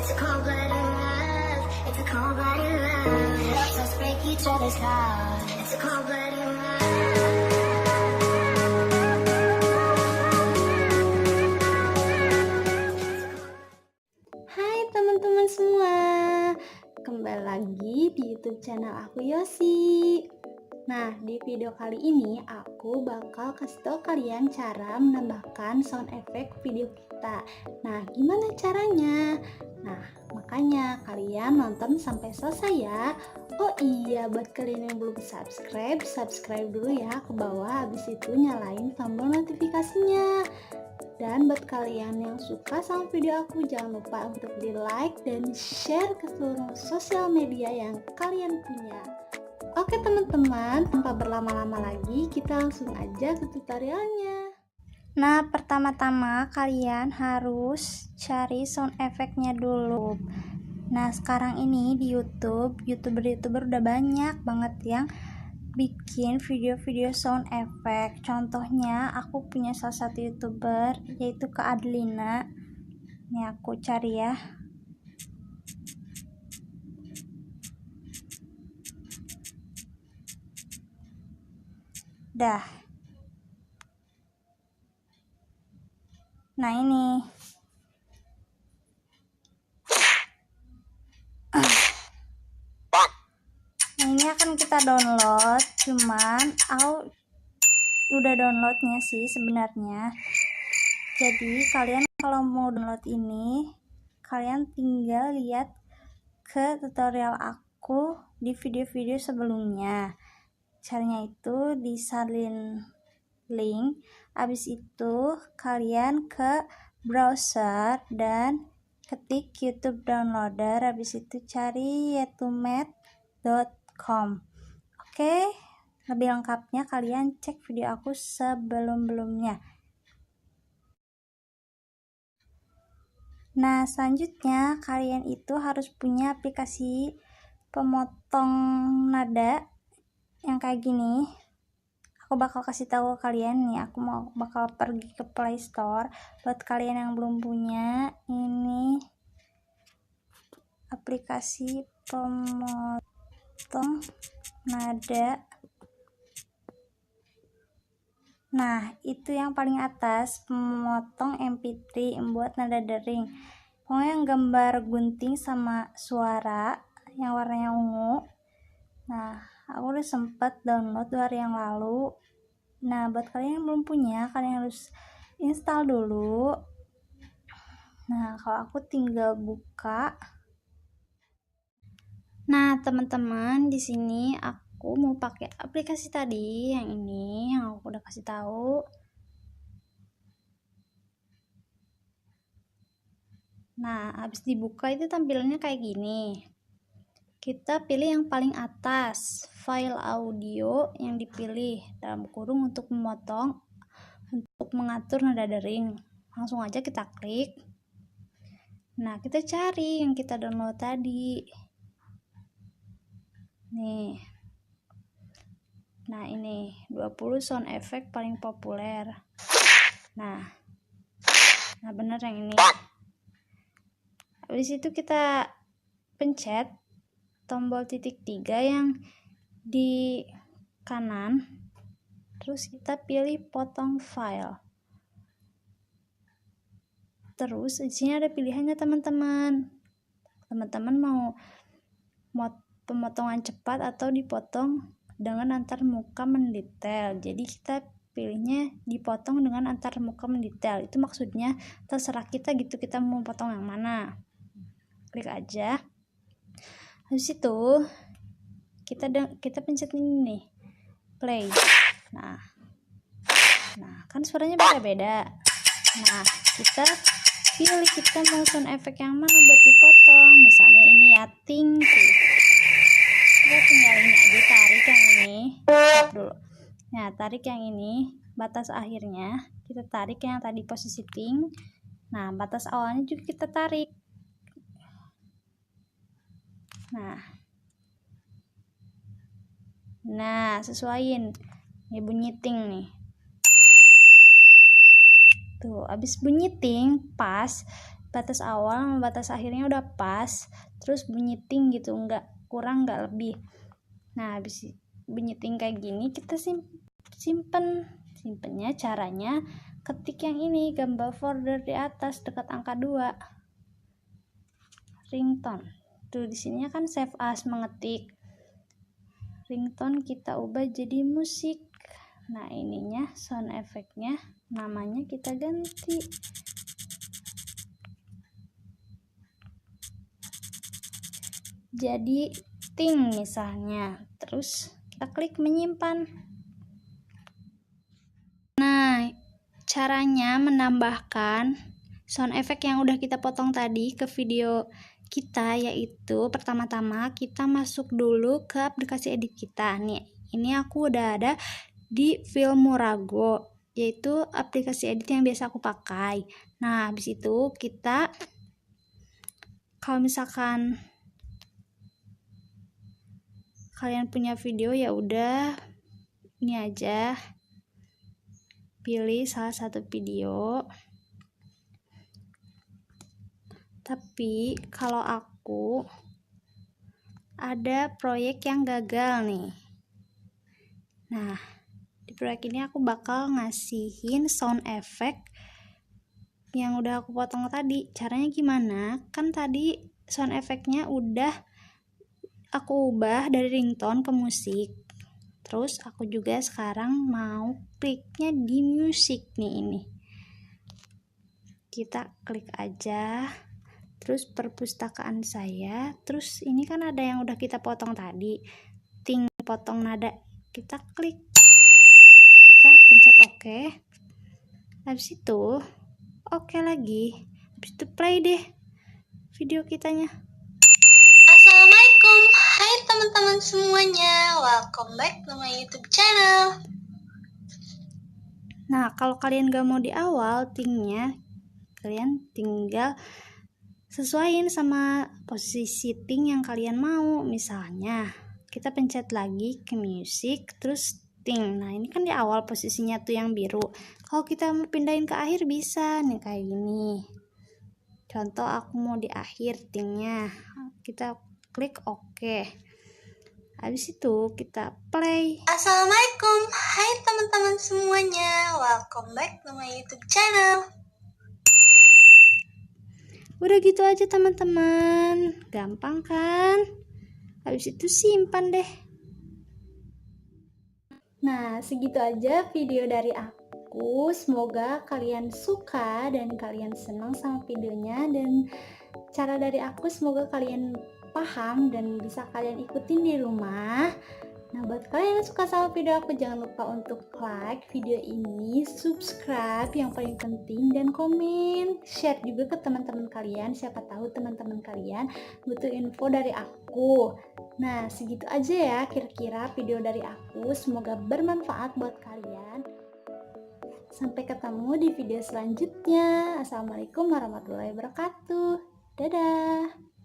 It's a cold-blooded love. It's a cold-blooded love. Let's us break each other's heart. It's a cold-blooded love. Hai teman-teman semua, kembali lagi di YouTube channel aku Yosi. Nah, di video kali ini aku bakal kasih tau kalian cara menambahkan sound effect video kita. Nah, gimana caranya? Nah, makanya kalian nonton sampai selesai ya. Oh iya, buat kalian yang belum subscribe dulu ya ke bawah, habis itu nyalain tombol notifikasinya. Dan buat kalian yang suka sama video aku, jangan lupa untuk di like dan share ke seluruh sosial media yang kalian punya. Oke teman-teman, tanpa berlama-lama lagi, kita langsung aja ke tutorialnya. Nah, pertama-tama kalian harus cari sound effect-nya dulu. Nah, sekarang ini di YouTube, YouTuber udah banyak banget yang bikin video-video sound effect. Contohnya aku punya salah satu YouTuber yaitu Kak Adlina. Nih aku cari ya. Dah. Nah ini. Nah ini akan kita download, cuman aku udah downloadnya sih sebenarnya. Jadi kalian kalau mau download ini, kalian tinggal lihat ke tutorial aku di video-video sebelumnya. Caranya itu disalin link, habis itu kalian ke browser dan ketik YouTube downloader, habis itu cari yetumed.com. Oke, lebih lengkapnya kalian cek video aku sebelum-belumnya. Nah, selanjutnya kalian itu harus punya aplikasi pemotong nada yang kayak gini. Aku bakal kasih tahu ke kalian nih, aku bakal pergi ke Play Store. Buat kalian yang belum punya, ini aplikasi pemotong nada. Nah, itu yang paling atas, memotong MP3, membuat nada dering. Pokoknya yang gambar gunting sama suara yang warnanya ungu. Nah, aku udah sempet download 2 hari yang lalu. Nah, buat kalian yang belum punya, kalian harus install dulu. Nah, kalau aku tinggal buka. Nah, teman-teman, di sini aku mau pakai aplikasi tadi yang ini yang aku udah kasih tahu. Nah, habis dibuka itu tampilannya kayak gini. Kita pilih yang paling atas, file audio yang dipilih dalam kurung untuk memotong, untuk mengatur nada dering. Langsung aja kita klik. Nah, kita cari yang kita download tadi. Nih. Nah, ini 20 sound effect paling populer. Nah bener yang ini. Habis itu kita pencet tombol titik 3 yang di kanan, terus kita pilih potong file. Terus di sini ada pilihannya teman-teman. Teman-teman mau pemotongan cepat atau dipotong dengan antar muka mendetail. Jadi kita pilihnya dipotong dengan antar muka mendetail. Itu maksudnya terserah kita gitu, kita mau potong yang mana. Klik aja. Habis itu kita pencet ini nih, play. Nah kan suaranya beda-beda. Nah, kita pilih kita mau sound effect yang mana buat dipotong. Misalnya ini ya, ting tuh. Kita tinggal ini aja, tarik yang ini. Stop dulu. Nah, tarik yang ini, batas akhirnya kita tarik yang tadi posisi ting. Nah, batas awalnya juga kita tarik. Nah, sesuaiin. Ini bunyi ting nih. Tuh, abis bunyi ting pas, batas awal sama batas akhirnya udah pas, terus bunyi ting gitu, nggak kurang nggak lebih. Nah habis bunyi ting kayak gini kita simpennya caranya ketik yang ini, gambar folder di atas dekat angka 2, ringtone. Tuh di sininya kan save as mengetik. Ringtone kita ubah jadi musik. Nah ininya sound effect-nya namanya kita ganti. Jadi ting misalnya. Terus kita klik menyimpan. Nah, caranya menambahkan sound effect yang udah kita potong tadi ke video kita, yaitu pertama-tama kita masuk dulu ke aplikasi edit kita. Nih, ini aku udah ada di Filmora.go, yaitu aplikasi edit yang biasa aku pakai. Nah, habis itu kita kalau misalkan kalian punya video ya udah ini aja, pilih salah satu video. Tapi kalau aku ada proyek yang gagal nih. Nah, di proyek ini aku bakal ngasihin sound effect yang udah aku potong tadi. Caranya gimana? Kan tadi sound effect-nya udah aku ubah dari ringtone ke musik. Terus aku juga sekarang mau kliknya di musik nih ini. Kita klik aja. Terus perpustakaan saya. Terus ini kan ada yang udah kita potong tadi. Ting potong nada. Kita klik. Kita pencet OK. Habis itu OK lagi. Habis itu play deh video kitanya. Assalamualaikum, hai teman-teman semuanya, welcome back to my YouTube channel. Nah, kalau kalian gak mau di awal tingnya, kalian tinggal sesuaiin sama posisi ting yang kalian mau. Misalnya, kita pencet lagi ke music, terus ting. Nah, ini kan di awal posisinya tuh yang biru. Kalau kita mau pindahin ke akhir bisa nih kayak gini. Contoh aku mau di akhir tingnya. Kita klik OK. Habis itu kita play. Assalamualaikum, hai teman-teman semuanya, welcome back to my YouTube channel. Udah gitu aja teman-teman. Gampang kan? Habis itu simpan deh. Nah, segitu aja video dari aku. Semoga kalian suka dan kalian senang sama videonya, dan cara dari aku semoga kalian paham dan bisa kalian ikutin di rumah. Nah, buat kalian yang suka sama video aku, jangan lupa untuk like video ini, subscribe yang paling penting, dan komen, share juga ke teman-teman kalian. Siapa tahu teman-teman kalian butuh info dari aku. Nah, segitu aja ya kira-kira video dari aku. Semoga bermanfaat buat kalian. Sampai ketemu di video selanjutnya. Assalamualaikum warahmatullahi wabarakatuh. Dadah.